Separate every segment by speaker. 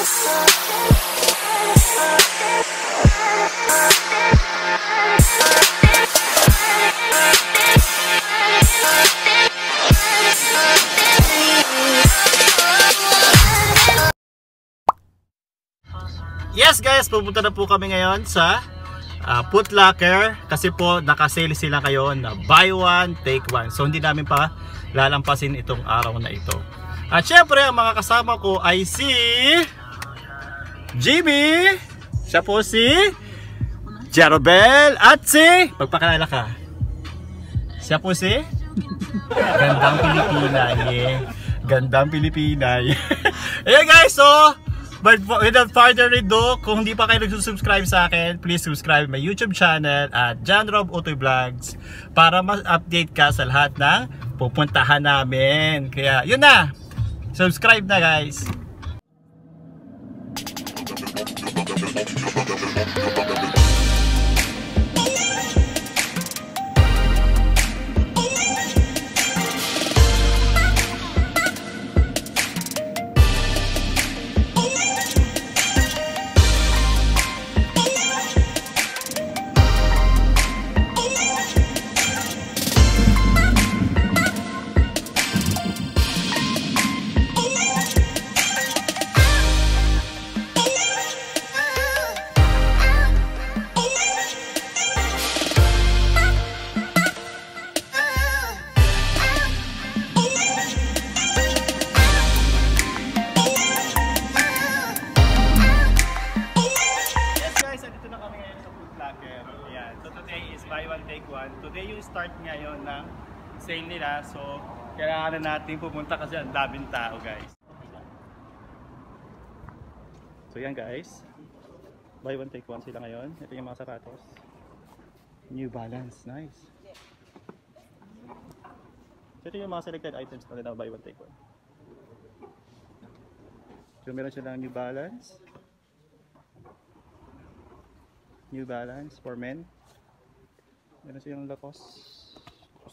Speaker 1: Yes guys, pupunta na po kami ngayon sa Foot Locker kasi po nakasale sila ngayon na buy one take one. So hindi namin pa lalampasin itong araw na ito. At syempre ang mga kasama ko ay si Jimmy, siya po si Jerobel at si magpakilala ka. Siya po si Gandang Pilipina. Gandang Pilipina. Ayan guys, so but without further ado, kung hindi pa kayo nag-subscribe sa akin, please subscribe my YouTube channel at John Rob Utoy Vlogs para mas-update ka sa lahat ng pupuntahan namin. Kaya yun na, subscribe na guys. So today is buy one take one. Today yung start ngayon ng sale nila. So kailangan na natin pumunta kasi ang daming tao guys. So yan guys, buy one take one sila ngayon. Ito yung mga sapatos, New Balance, nice. So ito yung mga selected items na buy one take one. So meron silang New Balance for men. Meron silang Lacoste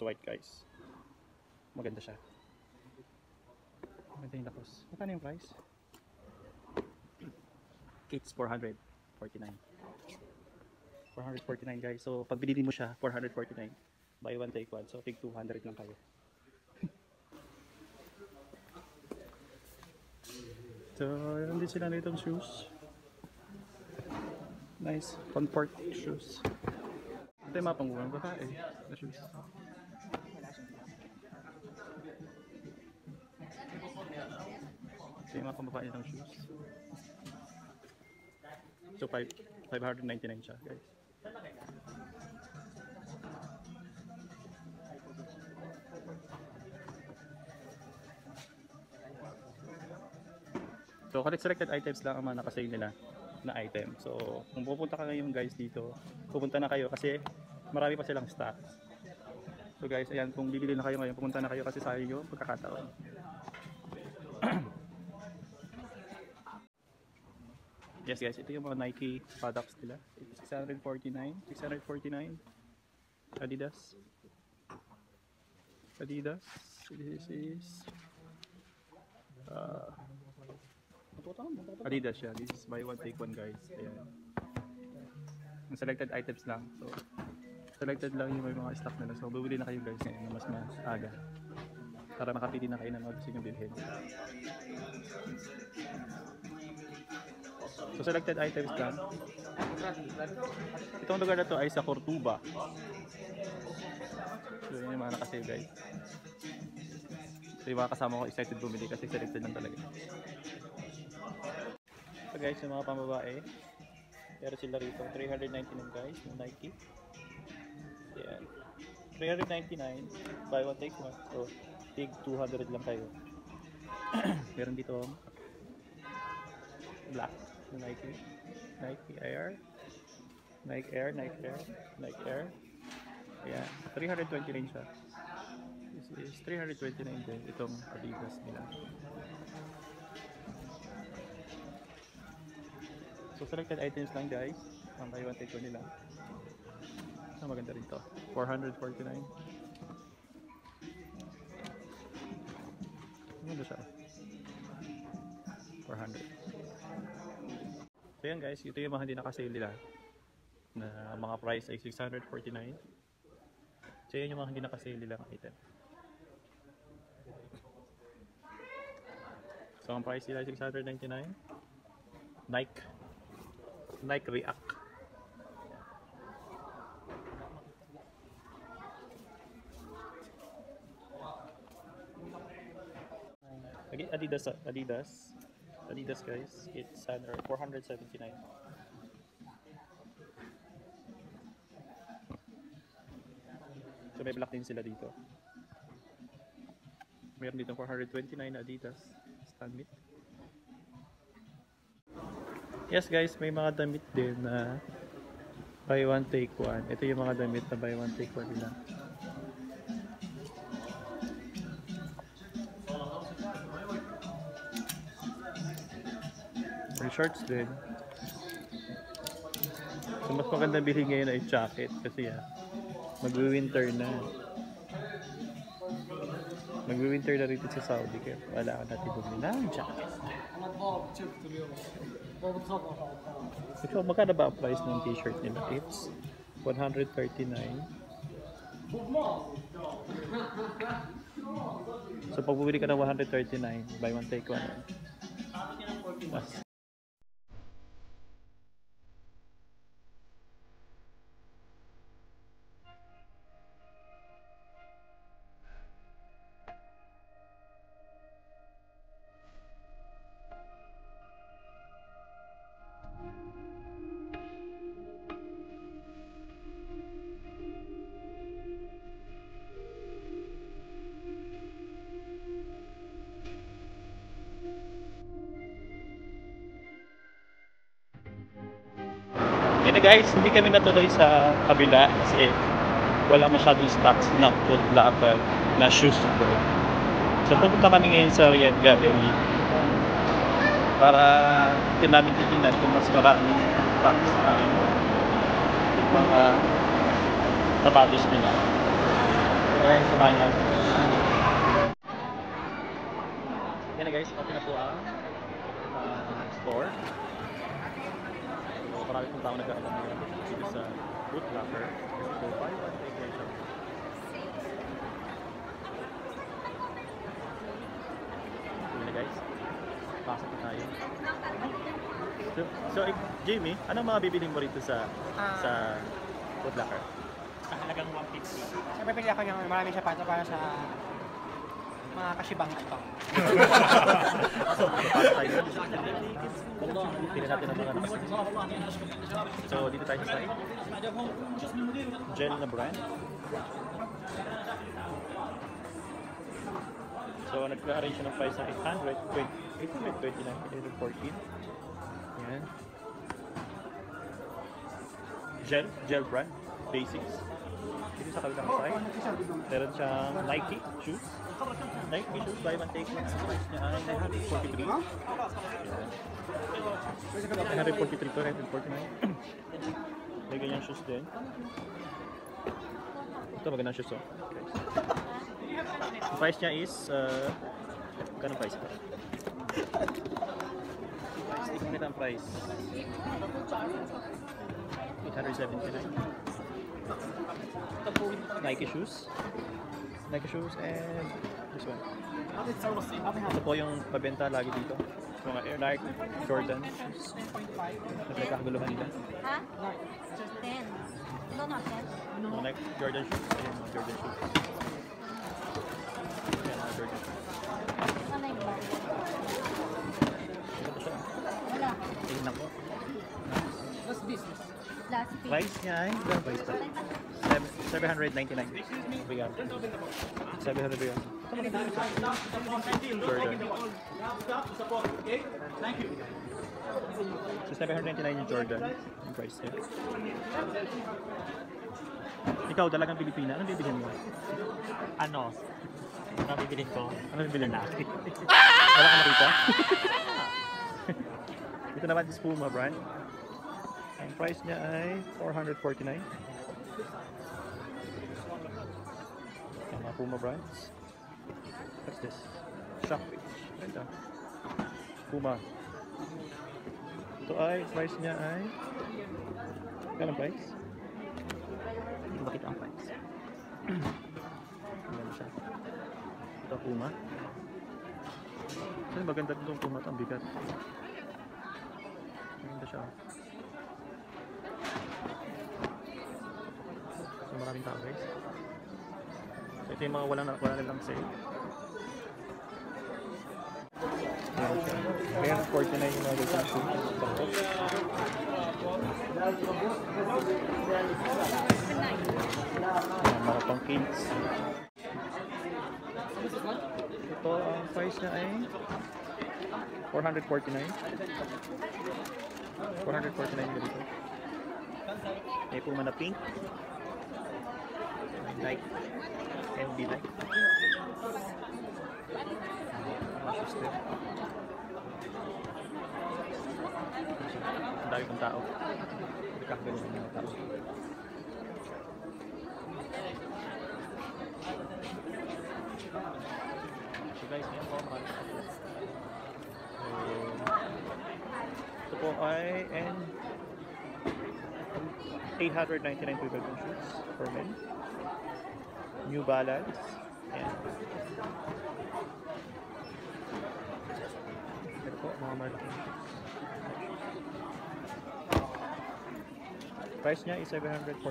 Speaker 1: white guys. Maganda siya. Maganda yung Lacoste. Magkano yung price? It's 449. 449 guys. So pag binili mo siya 449, buy one take one. So tig 200 lang kayo. So meron din sila nitong shoes. Nice comfort shoes. Ito yung mga panggunang babae na shoes. Ito yung mga pambabae ng shoes. So 599 siya guys. So collect selected items lang ang mga nakasale nila na item. So kung pupunta ka ngayon guys dito, pupunta na kayo kasi marami pa silang stock. So guys, ayan, kung bibili na kayo ngayon, pumunta na kayo kasi sayang yung pagkakataon. Yes guys, ito yung mga Nike products nila. 649. Adidas. This is Adidas siya. This is buy one take one guys. Ayan. Ang selected items lang. So selected lang yung may mga stock nila. So bibili na kayo guys ngayon na mas aga para makapili na kayo ng mga gusto nyo bilhin. So selected items lang. Itong lugar na to ay sa Cortuba. So yun yung mga nakasave guys. So yung mga kasama ko excited bumili kasi selected lang talaga. So guys, yung mga pambabae, pero sila rito 399 guys ng Nike. Yan, 399 buy one take one. So tig 200 lang kayo. Meron dito black na Nike Air. Ayan, 329 siya. This is 329 din itong Adidas nila. So selected items lang guys, ang buy one take one nila. So maganda rin to, 449. Maganda siya, 400.
Speaker 2: So yan guys, ito yung mga hindi nakasale nila. Na mga price ay 649. So yan yung mga hindi nakasale nilang item. So ang price nila ay 699. Nike React. Adidas guys, it's 479. So may black din sila dito. Meron dito 429 Adidas Stanmit. Yes guys, may mga damit din na buy one take one. Ito yung mga damit na buy one take one nila. May shorts din. So mas maganda bilhin ngayon ay jacket kasi magwi-winter na. Magwi-winter na rito sa Saudi kaya wala ka natin bumili ng jacket. So magkano ba ang price ng t-shirt nila? It's 139. So pag bumili ka ng 139, buy one take one. Mas Ito guys, hindi kami natuloy sa kabila kasi wala masyadong stocks na Foot Locker na shoes. So pupunta kami ngayon sa Riyadh Gallery para namin titignan kung mas maraming stocks na mga sapatos nila. Okay, samahan niya. Yan na guys, open na po ang store. Marami pong tao nagkakaroon dito sa Foot Locker kasi po buy one take one siya. Yun guys, pasok na tayo. So Jamie, anong mga bibiling mo rito sa Foot Locker?
Speaker 3: Halagang 150. Siyempre pili ako ng maraming sapatos para sa mga kasibangan ko.
Speaker 2: So, pasok tayo. Pili natin ang mga naman. So, dito tayo sa side. Gel na brand. So, nag-arrange siya ng price sa 829, 814. Yan. Gel brand. Basics. Dito sa kabilang side, meron siyang Nike shoes. Nike shoes, buy one take one. Ang price niya ay 943. 943 to 949. May ganyang shoes din. Ito magandang shoes oh. Okay. Ang price niya is ganun price ito? Sticking nito ang price 879. Nike shoes and this one. Ito po yung pabenta lagi dito. Mga Air Nike, Jordan shoes. Nagkakaguluhan nila.
Speaker 4: Ha? 10. No, not 10.
Speaker 2: Mga Nike Jordan shoes. Ayan mga Jordan shoes. Ayan mga Jordan shoes.
Speaker 4: Ano yung bar?
Speaker 2: Ito siya.
Speaker 4: Wala.
Speaker 2: Tingnan ko.
Speaker 4: Last piece.
Speaker 2: Price niya ay, ganun price pa? 799. Bigyan. 700 bigyan. Jordan. So 799 yung Jordan. Yung price niya. Ikaw, dalagang Pilipina. Anong bibilhin mo?
Speaker 3: Ano bibilin ko?
Speaker 2: Ano bibilhin mo? Wala ka nakita? Ito naman is Puma brand. Ang price niya ay 449. Yung mga Puma brands. What's this? Shockwave. Ito. Puma. Ito ay, price niya ay... Kano price?
Speaker 1: Hindi ko makita ang price.
Speaker 2: Maganda siya. Ito, Puma. Kasi maganda itong Puma ito, ang bigat. Maganda siya. So maraming tao guys. So ito yung mga wala nilang sale. Ayan, 49 yung mga guys ang shoes. Marathon Kids. Ito, ang price niya ay 449. 449 ganito. May Puma na pink. Light. NB light. Ang dami kong tao. Nagkakagaling ng mga tao. So guys, yan po marami. Ito po ay $899 Wimbledon shoes for men. New Balance. Ayan. Ito po, mga marketing shoes. Price niya is $749.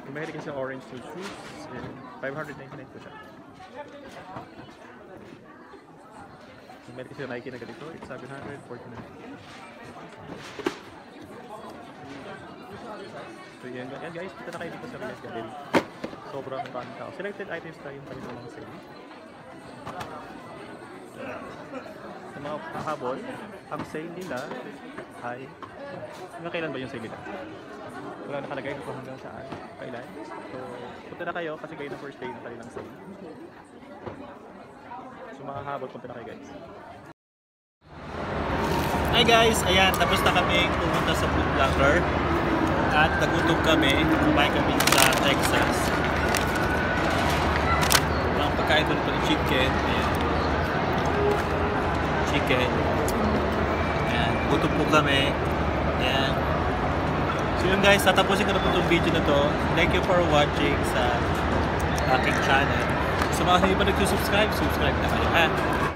Speaker 2: Kung mahilig kasi orange shoes, $599 po siya. Kung mahilig kasi Nike na ganito, it's $749. So yan guys, punta na kayo dito sa Reliance Gallery. Sobrang maraming tao. Selected items tayo yung kanilang mga sale. Sa mga kahabol, ang sale nila ay hanggang kailan ba yung sale nila? Wala nakalagay kung hanggang saan, kailan. So punta na kayo kasi kayo na first day ng kanilang sale. So mga kahabol, punta na kayo guys.
Speaker 1: Hi guys, ayan, tapos na kami pumunta sa Food Locker at nagutom kami, kumain kami sa Texas. Ang pagkain doon ito ng chicken, ayan. Chicken. Ayan, gutom po kami. Ayan. So yun guys, tatapusin ko na po itong video na to. Thank you for watching sa aking channel. Sa mga hindi pa nagsusubscribe, subscribe na kayo ha.